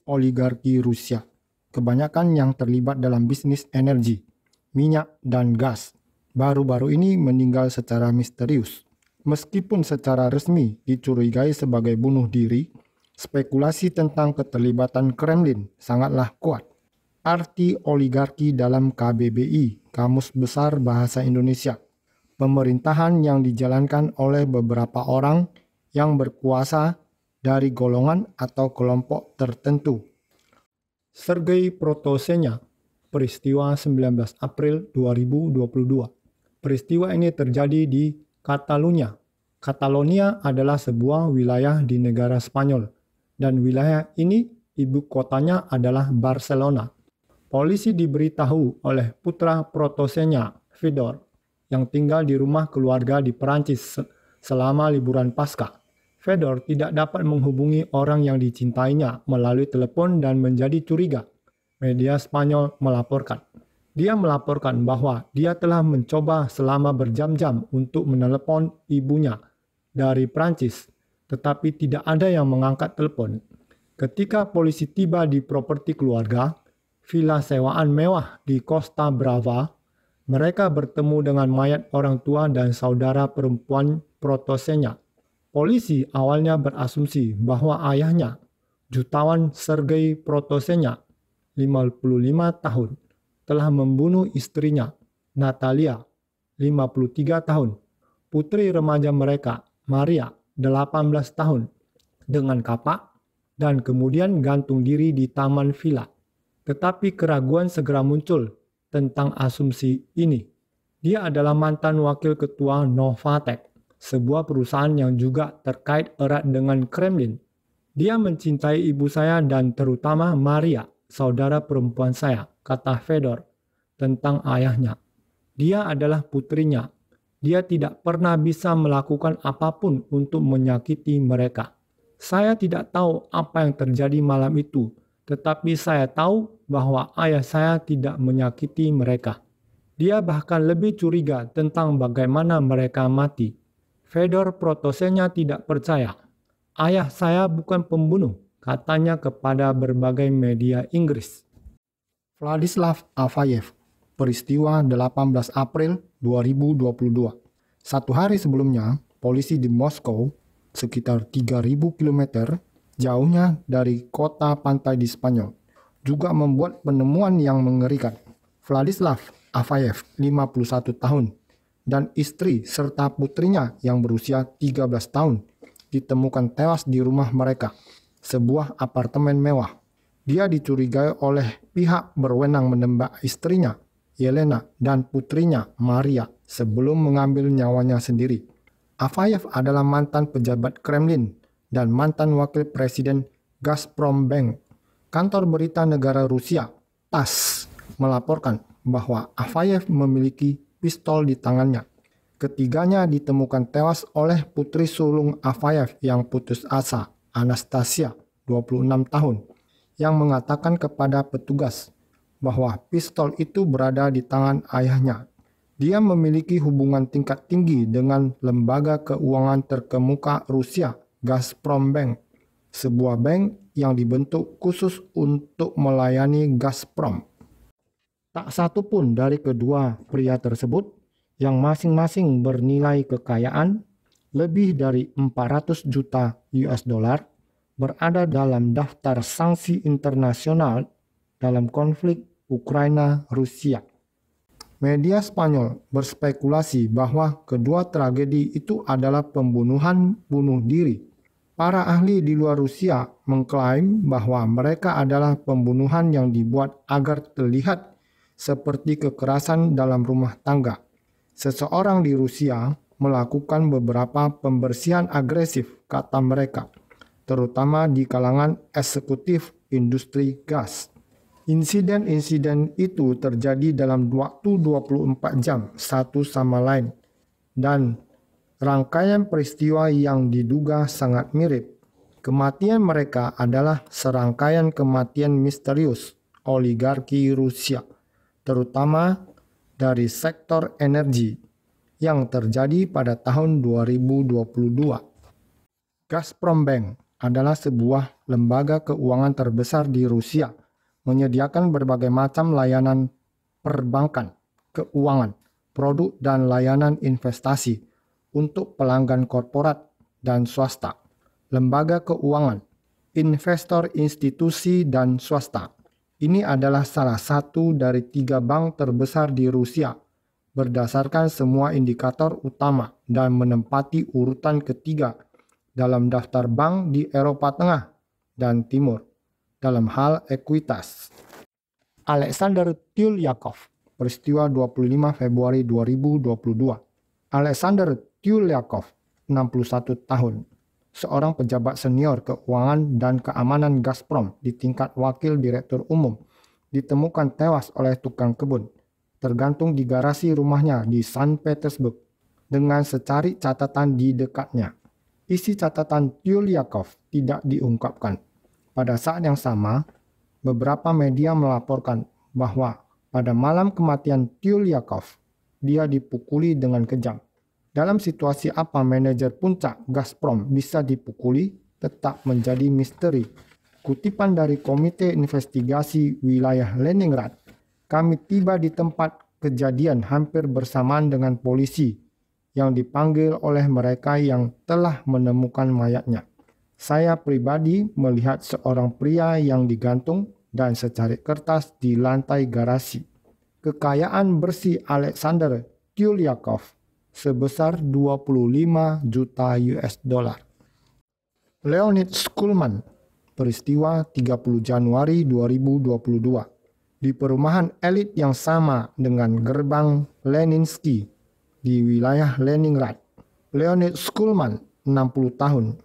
oligarki Rusia, kebanyakan yang terlibat dalam bisnis energi, minyak, dan gas, baru-baru ini meninggal secara misterius. Meskipun secara resmi dicurigai sebagai bunuh diri, spekulasi tentang keterlibatan Kremlin sangatlah kuat. Arti oligarki dalam KBBI, Kamus Besar Bahasa Indonesia. Pemerintahan yang dijalankan oleh beberapa orang yang berkuasa dari golongan atau kelompok tertentu. Sergei Protosenya, peristiwa 19 April 2022. Peristiwa ini terjadi di Catalunya. Catalonia adalah sebuah wilayah di negara Spanyol, dan wilayah ini ibu kotanya adalah Barcelona. Polisi diberitahu oleh putra Protosenya, Fedor, yang tinggal di rumah keluarga di Perancis selama liburan Paskah. Fedor tidak dapat menghubungi orang yang dicintainya melalui telepon dan menjadi curiga. Media Spanyol melaporkan. Dia melaporkan bahwa dia telah mencoba selama berjam-jam untuk menelepon ibunya dari Prancis, tetapi tidak ada yang mengangkat telepon. Ketika polisi tiba di properti keluarga, villa sewaan mewah di Costa Brava, mereka bertemu dengan mayat orang tua dan saudara perempuan Protosenya. Polisi awalnya berasumsi bahwa ayahnya, jutawan Sergei Protosenya, 55 tahun, telah membunuh istrinya, Natalia, 53 tahun, putri remaja mereka, Maria, 18 tahun, dengan kapak, dan kemudian gantung diri di taman villa. Tetapi keraguan segera muncul tentang asumsi ini. Dia adalah mantan wakil ketua Novatek, sebuah perusahaan yang juga terkait erat dengan Kremlin. Dia mencintai ibu saya dan terutama Maria, saudara perempuan saya, kata Fedor tentang ayahnya. Dia adalah putrinya. Dia tidak pernah bisa melakukan apapun untuk menyakiti mereka. Saya tidak tahu apa yang terjadi malam itu, tetapi saya tahu bahwa ayah saya tidak menyakiti mereka. Dia bahkan lebih curiga tentang bagaimana mereka mati. Fedor Protosenya tidak percaya. Ayah saya bukan pembunuh, katanya kepada berbagai media Inggris. Vladislav Avayev, peristiwa 18 April 2022. Satu hari sebelumnya, polisi di Moskow, sekitar 3.000 km jauhnya dari kota pantai di Spanyol, juga membuat penemuan yang mengerikan. Vladislav Avayev, 51 tahun, dan istri serta putrinya yang berusia 13 tahun ditemukan tewas di rumah mereka, sebuah apartemen mewah. Dia dicurigai oleh pihak berwenang menembak istrinya, Yelena, dan putrinya, Maria, sebelum mengambil nyawanya sendiri. Avayev adalah mantan pejabat Kremlin dan mantan wakil presiden Gazprom Bank. Kantor berita negara Rusia, TASS, melaporkan bahwa Avayev memiliki pistol di tangannya. Ketiganya ditemukan tewas oleh putri sulung Avayev yang putus asa, Anastasia, 26 tahun, yang mengatakan kepada petugas bahwa pistol itu berada di tangan ayahnya. Dia memiliki hubungan tingkat tinggi dengan lembaga keuangan terkemuka Rusia, Gazprom Bank, sebuah bank yang dibentuk khusus untuk melayani Gazprom. Tak satu pun dari kedua pria tersebut, yang masing-masing bernilai kekayaan lebih dari 400 juta US dollar, berada dalam daftar sanksi internasional dalam konflik Ukraina-Rusia. Media Spanyol berspekulasi bahwa kedua tragedi itu adalah pembunuhan bunuh diri. Para ahli di luar Rusia mengklaim bahwa mereka adalah pembunuhan yang dibuat agar terlihat seperti kekerasan dalam rumah tangga. Seseorang di Rusia melakukan beberapa pembersihan agresif, kata mereka, terutama di kalangan eksekutif industri gas. Insiden-insiden itu terjadi dalam waktu 24 jam satu sama lain, dan rangkaian peristiwa yang diduga sangat mirip. Kematian mereka adalah serangkaian kematian misterius oligarki Rusia, terutama dari sektor energi yang terjadi pada tahun 2022. Gazprom Bank adalah sebuah lembaga keuangan terbesar di Rusia, menyediakan berbagai macam layanan perbankan, keuangan, produk dan layanan investasi untuk pelanggan korporat dan swasta, lembaga keuangan, investor institusi dan swasta. Ini adalah salah satu dari 3 bank terbesar di Rusia berdasarkan semua indikator utama dan menempati urutan ketiga dalam daftar bank di Eropa Tengah dan Timur dalam hal ekuitas. Alexander Tyulyakov, peristiwa 25 Februari 2022. Alexander Tyulyakov, 61 tahun, seorang pejabat senior keuangan dan keamanan Gazprom di tingkat wakil direktur umum, ditemukan tewas oleh tukang kebun, tergantung di garasi rumahnya di Saint Petersburg, dengan secari catatan di dekatnya. Isi catatan Tyulyakov tidak diungkapkan. Pada saat yang sama, beberapa media melaporkan bahwa pada malam kematian Tyulyakov, dia dipukuli dengan kejam. Dalam situasi apa manajer puncak Gazprom bisa dipukuli tetap menjadi misteri. Kutipan dari Komite Investigasi Wilayah Leningrad, kami tiba di tempat kejadian hampir bersamaan dengan polisi yang dipanggil oleh mereka yang telah menemukan mayatnya. Saya pribadi melihat seorang pria yang digantung dan secari kertas di lantai garasi. Kekayaan bersih Alexander Tyulyakov sebesar 25 juta US dollar. Leonid Shulman, peristiwa 30 Januari 2022. Di perumahan elit yang sama dengan gerbang Leninsky di wilayah Leningrad. Leonid Shulman, 60 tahun,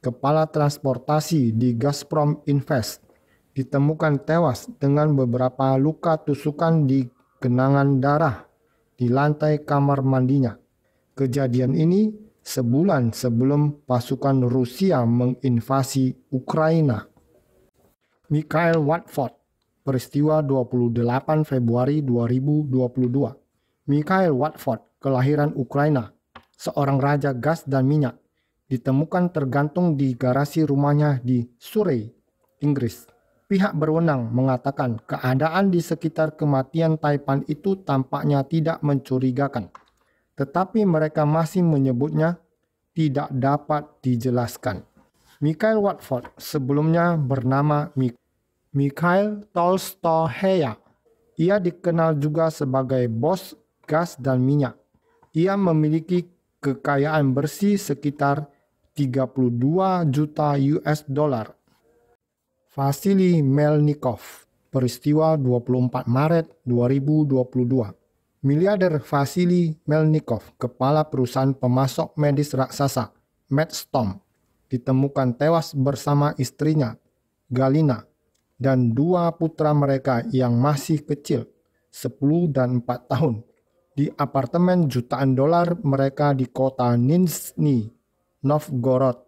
kepala transportasi di Gazprom Invest, ditemukan tewas dengan beberapa luka tusukan di genangan darah di lantai kamar mandinya. Kejadian ini sebulan sebelum pasukan Rusia menginvasi Ukraina. Mikhail Watford, peristiwa 28 Februari 2022. Mikhail Watford, kelahiran Ukraina, seorang raja gas dan minyak, ditemukan tergantung di garasi rumahnya di Surrey, Inggris. Pihak berwenang mengatakan keadaan di sekitar kematian Taipan itu tampaknya tidak mencurigakan, tetapi mereka masih menyebutnya tidak dapat dijelaskan. Mikhail Watford sebelumnya bernama Mikhail Tolstoheya. Ia dikenal juga sebagai bos gas dan minyak. Ia memiliki kekayaan bersih sekitar 32 juta US dollar. Vasily Melnikov, peristiwa 24 Maret 2022. Miliarder Vasily Melnikov, kepala perusahaan pemasok medis raksasa Medstom, ditemukan tewas bersama istrinya, Galina, dan 2 putra mereka yang masih kecil, 10 dan 4 tahun, di apartemen jutaan dolar mereka di kota Nizhny Novgorod,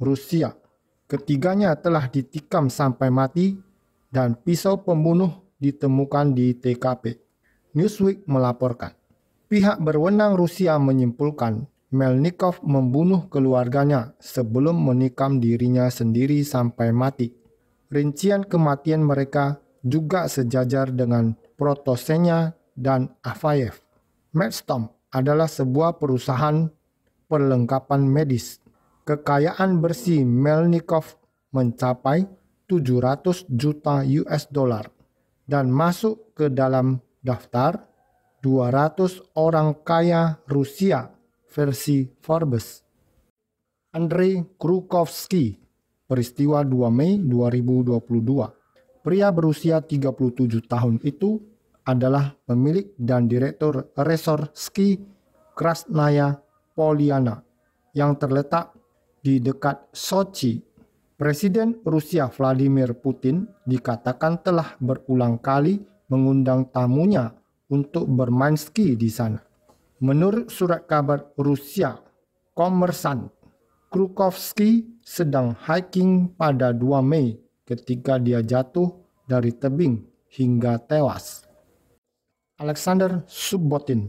Rusia. Ketiganya telah ditikam sampai mati dan pisau pembunuh ditemukan di TKP. Newsweek melaporkan, pihak berwenang Rusia menyimpulkan Melnikov membunuh keluarganya sebelum menikam dirinya sendiri sampai mati. Rincian kematian mereka juga sejajar dengan Protosenya dan Avayev. Medstom adalah sebuah perusahaan perlengkapan medis. Kekayaan bersih Melnikov mencapai 700 juta US dollar dan masuk ke dalam daftar 200 orang kaya Rusia versi Forbes. Andrei Krukovsky, peristiwa 2 Mei 2022. Pria berusia 37 tahun itu adalah pemilik dan direktur resor ski Krasnaya Poliana yang terletak di dekat Sochi. Presiden Rusia Vladimir Putin dikatakan telah berulang kali mengundang tamunya untuk bermain ski di sana. Menurut surat kabar Rusia Kommersant, Krukovsky sedang hiking pada 2 Mei ketika dia jatuh dari tebing hingga tewas. Alexander Subbotin,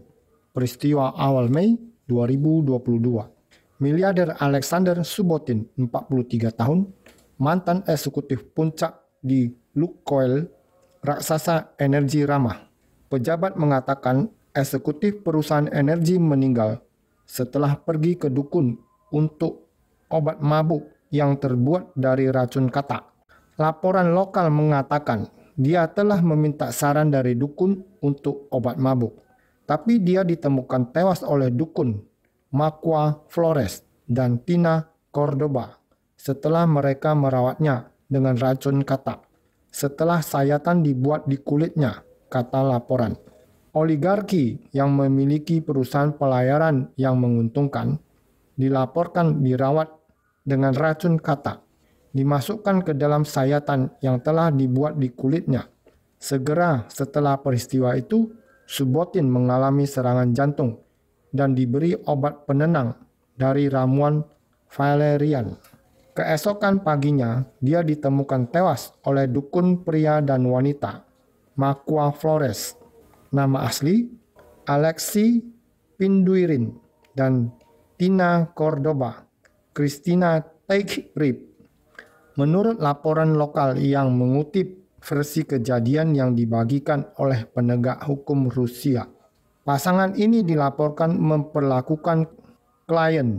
peristiwa awal Mei 2022. Miliarder Alexander Subotin, 43 tahun, mantan eksekutif puncak di Lukoil, raksasa energi ramah. Pejabat mengatakan eksekutif perusahaan energi meninggal setelah pergi ke dukun untuk obat mabuk yang terbuat dari racun katak. Laporan lokal mengatakan dia telah meminta saran dari dukun untuk obat mabuk, tapi dia ditemukan tewas oleh dukun Makwa Flores dan Tina Cordoba setelah mereka merawatnya dengan racun katak. Setelah sayatan dibuat di kulitnya, kata laporan. Oligarki yang memiliki perusahaan pelayaran yang menguntungkan dilaporkan dirawat dengan racun katak, dimasukkan ke dalam sayatan yang telah dibuat di kulitnya. Segera setelah peristiwa itu, Subotin mengalami serangan jantung dan diberi obat penenang dari ramuan valerian. Keesokan paginya, dia ditemukan tewas oleh dukun pria dan wanita, Makwa Flores. Nama asli, Alexi Pinduirin, dan Tina Cordoba, Christina Teigrib. Menurut laporan lokal yang mengutip versi kejadian yang dibagikan oleh penegak hukum Rusia, pasangan ini dilaporkan memperlakukan klien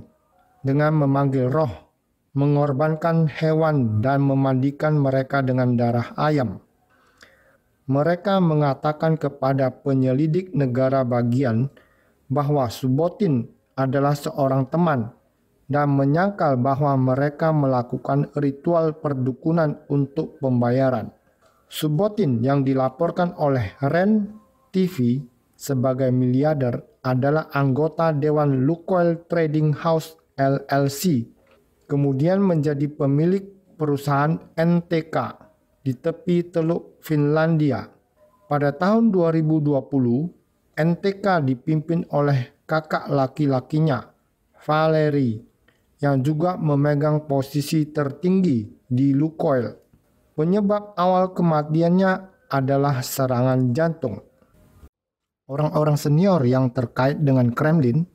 dengan memanggil roh, mengorbankan hewan, dan memandikan mereka dengan darah ayam. Mereka mengatakan kepada penyelidik negara bagian bahwa Subotin adalah seorang teman dan menyangkal bahwa mereka melakukan ritual perdukunan untuk pembayaran. Subotin yang dilaporkan oleh REN TV sebagai miliarder adalah anggota Dewan Lukoil Trading House LLC, kemudian menjadi pemilik perusahaan NTK di tepi Teluk Finlandia. Pada tahun 2020, NTK dipimpin oleh kakak laki-lakinya, Valeri, yang juga memegang posisi tertinggi di Lukoil. Penyebab awal kematiannya adalah serangan jantung. Orang-orang senior yang terkait dengan Kremlin,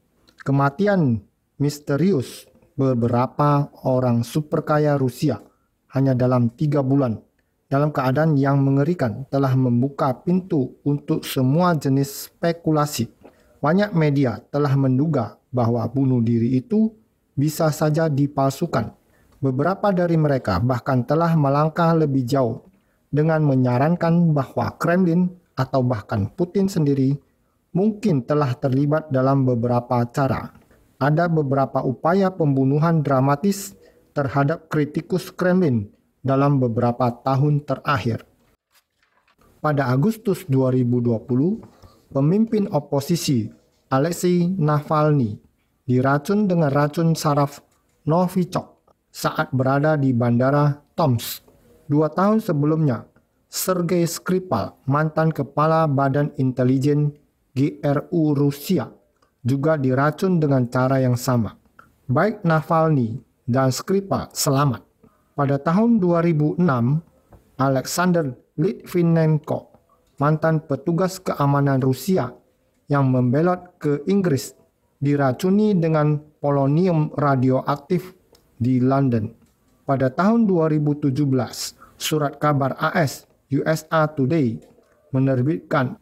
kematian misterius beberapa orang superkaya Rusia hanya dalam 3 bulan, dalam keadaan yang mengerikan, telah membuka pintu untuk semua jenis spekulasi. Banyak media telah menduga bahwa bunuh diri itu bisa saja dipalsukan. Beberapa dari mereka bahkan telah melangkah lebih jauh dengan menyarankan bahwa Kremlin atau bahkan Putin sendiri mungkin telah terlibat dalam beberapa cara. Ada beberapa upaya pembunuhan dramatis terhadap kritikus Kremlin dalam beberapa tahun terakhir. Pada Agustus 2020, pemimpin oposisi Alexei Navalny diracun dengan racun saraf Novichok saat berada di Bandara Tomsk. 2 tahun sebelumnya, Sergei Skripal, mantan kepala Badan Intelijen GRU Rusia, juga diracun dengan cara yang sama. Baik Navalny dan Skripal selamat. Pada tahun 2006, Alexander Litvinenko, mantan petugas keamanan Rusia yang membelot ke Inggris, diracuni dengan polonium radioaktif di London. Pada tahun 2017, surat kabar AS USA Today menerbitkan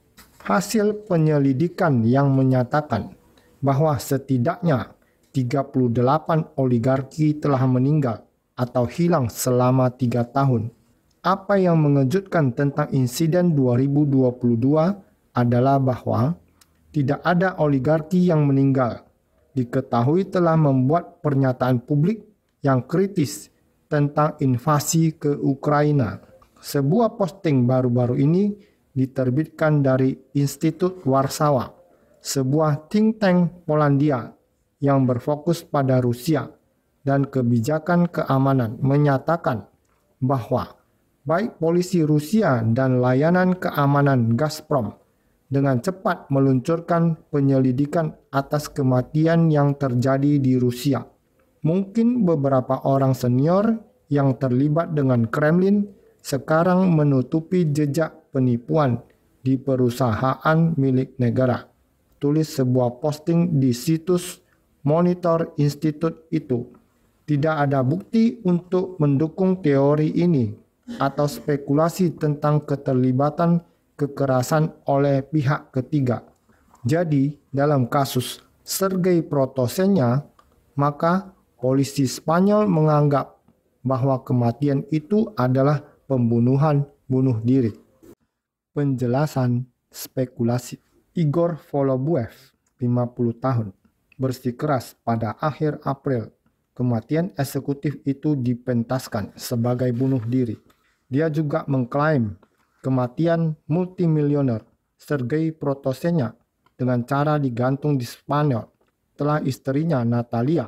hasil penyelidikan yang menyatakan bahwa setidaknya 38 oligarki telah meninggal atau hilang selama 3 tahun. Apa yang mengejutkan tentang insiden 2022 adalah bahwa tidak ada oligarki yang meninggal. Diketahui telah membuat pernyataan publik yang kritis tentang invasi ke Ukraina. Sebuah posting baru-baru ini diterbitkan dari Institut Warsawa, sebuah think tank Polandia yang berfokus pada Rusia dan kebijakan keamanan, menyatakan bahwa baik polisi Rusia dan layanan keamanan Gazprom dengan cepat meluncurkan penyelidikan atas kematian yang terjadi di Rusia. Mungkin beberapa orang senior yang terlibat dengan Kremlin sekarang menutupi jejak penipuan di perusahaan milik negara, tulis sebuah posting di situs Monitor Institute itu. Tidak ada bukti untuk mendukung teori ini atau spekulasi tentang keterlibatan kekerasan oleh pihak ketiga. Jadi, dalam kasus Sergei Protosenya, maka polisi Spanyol menganggap bahwa kematian itu adalah pembunuhan bunuh diri. Penjelasan spekulasi. Igor Volobuev, 50 tahun, bersikeras pada akhir April. Kematian eksekutif itu dipentaskan sebagai bunuh diri. Dia juga mengklaim kematian multimilioner Sergei Protosenya dengan cara digantung di Spanyol setelah istrinya Natalia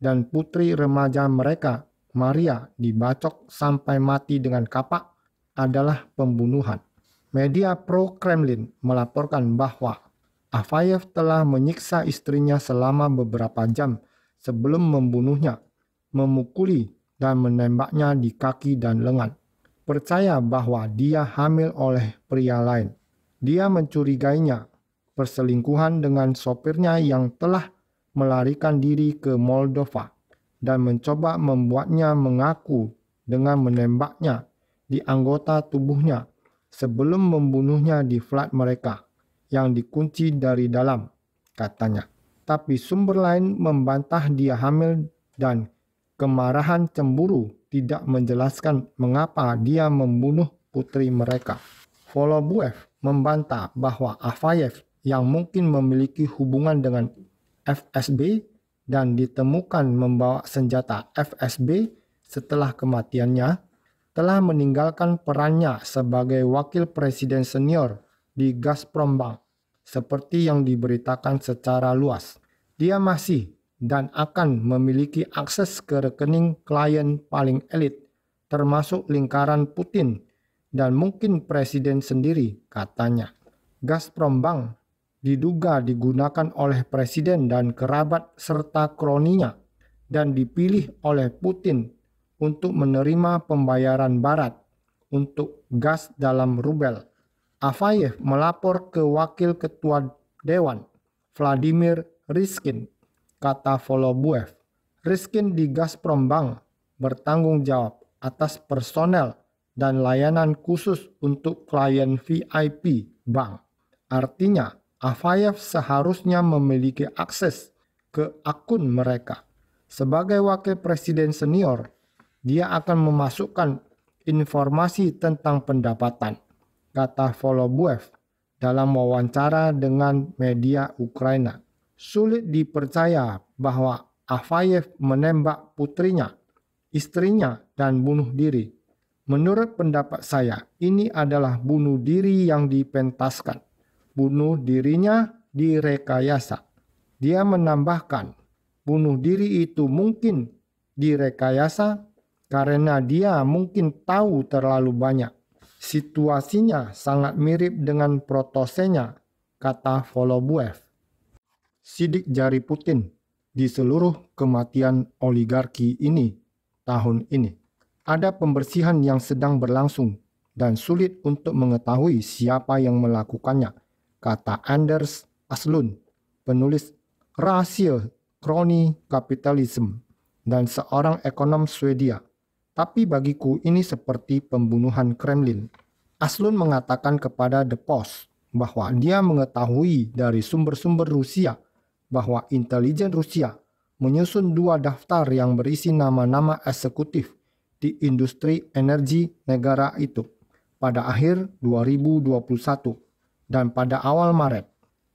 dan putri remaja mereka Maria dibacok sampai mati dengan kapak adalah pembunuhan. Media pro-Kremlin melaporkan bahwa Afayev telah menyiksa istrinya selama beberapa jam sebelum membunuhnya, memukuli dan menembaknya di kaki dan lengan. Percaya bahwa dia hamil oleh pria lain. Dia mencurigainya perselingkuhan dengan sopirnya yang telah melarikan diri ke Moldova dan mencoba membuatnya mengaku dengan menembaknya di anggota tubuhnya sebelum membunuhnya di flat mereka yang dikunci dari dalam, katanya. Tapi sumber lain membantah dia hamil dan kemarahan cemburu tidak menjelaskan mengapa dia membunuh putri mereka. Volobuev membantah bahwa Afayev yang mungkin memiliki hubungan dengan FSB dan ditemukan membawa senjata FSB setelah kematiannya, telah meninggalkan perannya sebagai wakil presiden senior di Gazprombank, seperti yang diberitakan secara luas. Dia masih dan akan memiliki akses ke rekening klien paling elit, termasuk lingkaran Putin dan mungkin presiden sendiri, katanya. Gazprombank diduga digunakan oleh presiden dan kerabat serta kroninya dan dipilih oleh Putin untuk menerima pembayaran barat untuk gas dalam rubel. Afayev melapor ke wakil ketua dewan, Vladimir Riskin, kata Volobuev. Riskin di Gazprombank bertanggung jawab atas personel dan layanan khusus untuk klien VIP bank. Artinya, Afayev seharusnya memiliki akses ke akun mereka. Sebagai wakil presiden senior, dia akan memasukkan informasi tentang pendapatan, kata Volobuev dalam wawancara dengan media Ukraina. Sulit dipercaya bahwa Afayev menembak putrinya, istrinya, dan bunuh diri. Menurut pendapat saya, ini adalah bunuh diri yang dipentaskan. Bunuh dirinya direkayasa. Dia menambahkan, bunuh diri itu mungkin direkayasa karena dia mungkin tahu terlalu banyak. Situasinya sangat mirip dengan Protosenya, kata Volobuev. Sidik jari Putin di seluruh kematian oligarki ini tahun ini. Ada pembersihan yang sedang berlangsung dan sulit untuk mengetahui siapa yang melakukannya, kata Anders Aslund, penulis Rahasia Kroni Kapitalisme dan seorang ekonom Swedia. Tapi bagiku ini seperti pembunuhan Kremlin. Aslund mengatakan kepada The Post bahwa dia mengetahui dari sumber-sumber Rusia bahwa intelijen Rusia menyusun 2 daftar yang berisi nama-nama eksekutif di industri energi negara itu pada akhir 2021 dan pada awal Maret.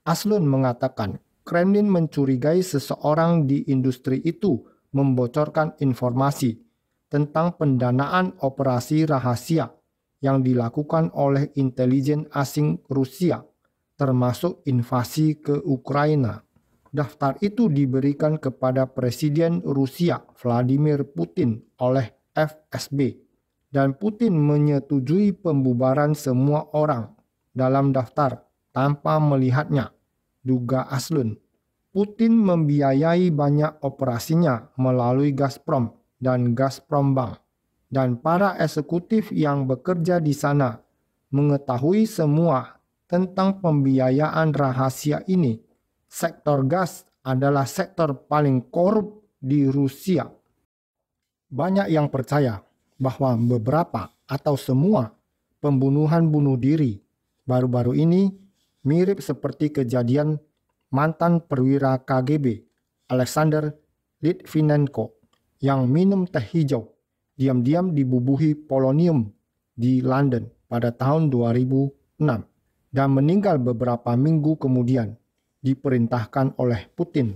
Aslund mengatakan Kremlin mencurigai seseorang di industri itu membocorkan informasi tentang pendanaan operasi rahasia yang dilakukan oleh intelijen asing Rusia, termasuk invasi ke Ukraina. Daftar itu diberikan kepada Presiden Rusia Vladimir Putin oleh FSB, dan Putin menyetujui pembubaran semua orang dalam daftar tanpa melihatnya, duga Aslund. Putin membiayai banyak operasinya melalui Gazprom dan Gazprombank, dan para eksekutif yang bekerja di sana mengetahui semua tentang pembiayaan rahasia ini. Sektor gas adalah sektor paling korup di Rusia. Banyak yang percaya bahwa beberapa atau semua pembunuhan bunuh diri baru-baru ini mirip seperti kejadian mantan perwira KGB Alexander Litvinenko yang minum teh hijau diam-diam dibubuhi polonium di London pada tahun 2006 dan meninggal beberapa minggu kemudian diperintahkan oleh Putin.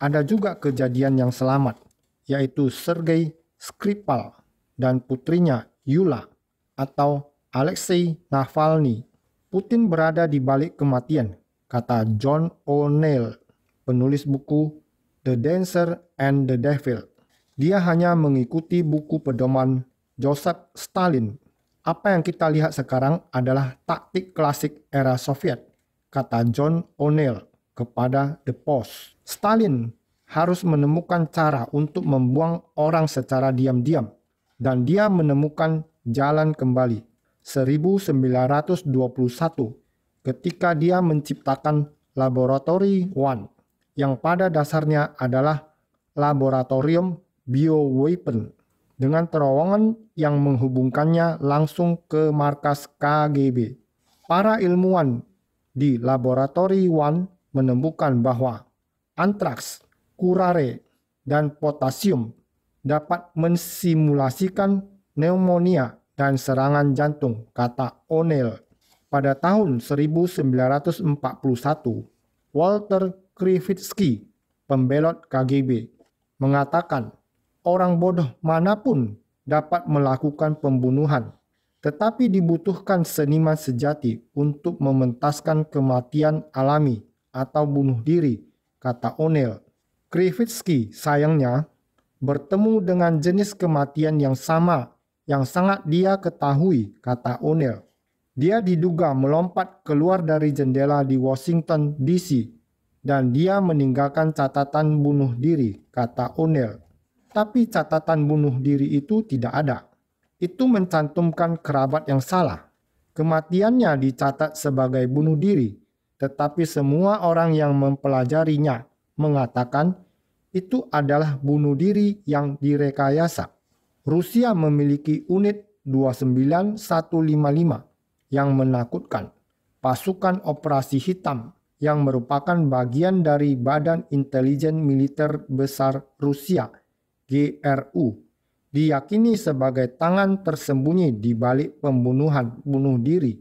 Ada juga kejadian yang selamat, yaitu Sergei Skripal dan putrinya Yulia atau Alexei Navalny. Putin berada di balik kematian, kata John O'Neill, penulis buku The Dancer and the Devil. Dia hanya mengikuti buku pedoman Joseph Stalin. Apa yang kita lihat sekarang adalah taktik klasik era Soviet, kata John O'Neill kepada The Post. Stalin harus menemukan cara untuk membuang orang secara diam-diam, dan dia menemukan jalan kembali 1921 ketika dia menciptakan Laboratory One yang pada dasarnya adalah laboratorium bioweapon dengan terowongan yang menghubungkannya langsung ke markas KGB. Para ilmuwan di Laboratory One menemukan bahwa antraks, kurare, dan potasium dapat mensimulasikan pneumonia dan serangan jantung, kata O'Neill. Pada tahun 1941, Walter Krivitsky, pembelot KGB, mengatakan orang bodoh manapun dapat melakukan pembunuhan, tetapi dibutuhkan seniman sejati untuk mementaskan kematian alami atau bunuh diri, kata O'Neill. Krivitsky sayangnya bertemu dengan jenis kematian yang sama yang sangat dia ketahui, kata O'Neill. Dia diduga melompat keluar dari jendela di Washington DC dan dia meninggalkan catatan bunuh diri, kata O'Neill. Tapi catatan bunuh diri itu tidak ada. Itu mencantumkan kerabat yang salah. Kematiannya dicatat sebagai bunuh diri, tetapi semua orang yang mempelajarinya mengatakan itu adalah bunuh diri yang direkayasa. Rusia memiliki unit 29155 yang menakutkan, pasukan operasi hitam yang merupakan bagian dari Badan Intelijen Militer Besar Rusia, GRU, diyakini sebagai tangan tersembunyi di balik pembunuhan bunuh diri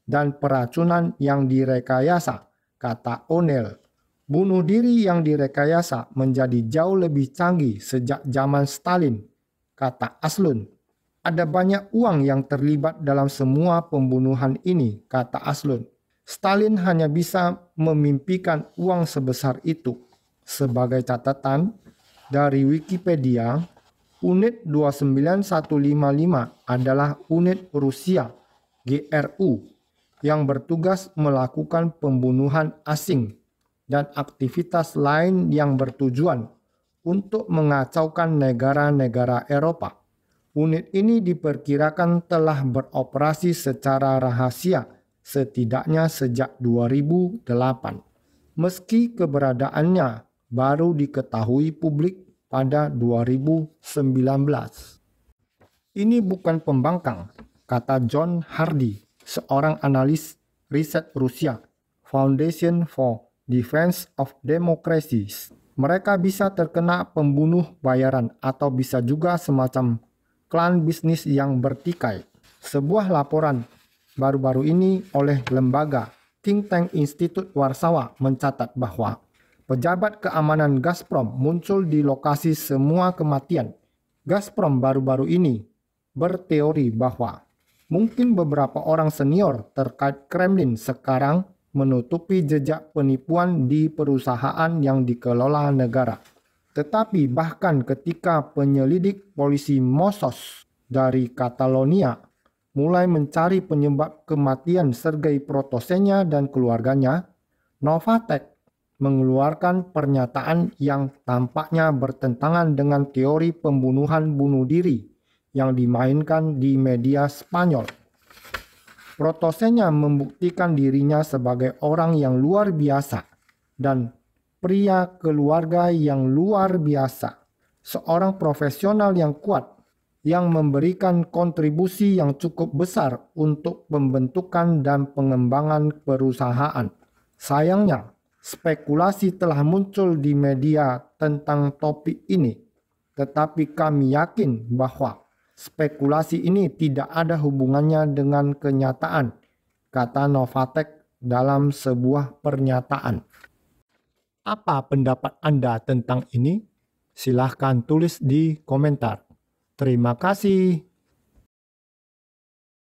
dan peracunan yang direkayasa, kata O'Neill. Bunuh diri yang direkayasa menjadi jauh lebih canggih sejak zaman Stalin, kata Aslund. Ada banyak uang yang terlibat dalam semua pembunuhan ini, kata Aslund. Stalin hanya bisa memimpikan uang sebesar itu. Sebagai catatan dari Wikipedia, unit 29155 adalah unit Rusia, GRU, yang bertugas melakukan pembunuhan asing dan aktivitas lain yang bertujuan untuk mengacaukan negara-negara Eropa. Unit ini diperkirakan telah beroperasi secara rahasia setidaknya sejak 2008. Meski keberadaannya baru diketahui publik pada 2019. Ini bukan pembangkang, kata John Hardy, seorang analis riset Rusia, Foundation for Defense of Democracies. Mereka bisa terkena pembunuh bayaran atau bisa juga semacam klan bisnis yang bertikai. Sebuah laporan baru-baru ini oleh lembaga Think Tank Institute Warsawa mencatat bahwa pejabat keamanan Gazprom muncul di lokasi semua kematian. Gazprom baru-baru ini berteori bahwa mungkin beberapa orang senior terkait Kremlin sekarang menutupi jejak penipuan di perusahaan yang dikelola negara. Tetapi bahkan ketika penyelidik polisi Mossos dari Catalonia mulai mencari penyebab kematian Sergei Protosenya dan keluarganya, Novatek mengeluarkan pernyataan yang tampaknya bertentangan dengan teori pembunuhan bunuh diri yang dimainkan di media Spanyol. Protosenya membuktikan dirinya sebagai orang yang luar biasa dan pria keluarga yang luar biasa, seorang profesional yang kuat, yang memberikan kontribusi yang cukup besar untuk pembentukan dan pengembangan perusahaan. Sayangnya, spekulasi telah muncul di media tentang topik ini, tetapi kami yakin bahwa spekulasi ini tidak ada hubungannya dengan kenyataan, kata Novatek dalam sebuah pernyataan. Apa pendapat Anda tentang ini? Silahkan tulis di komentar. Terima kasih.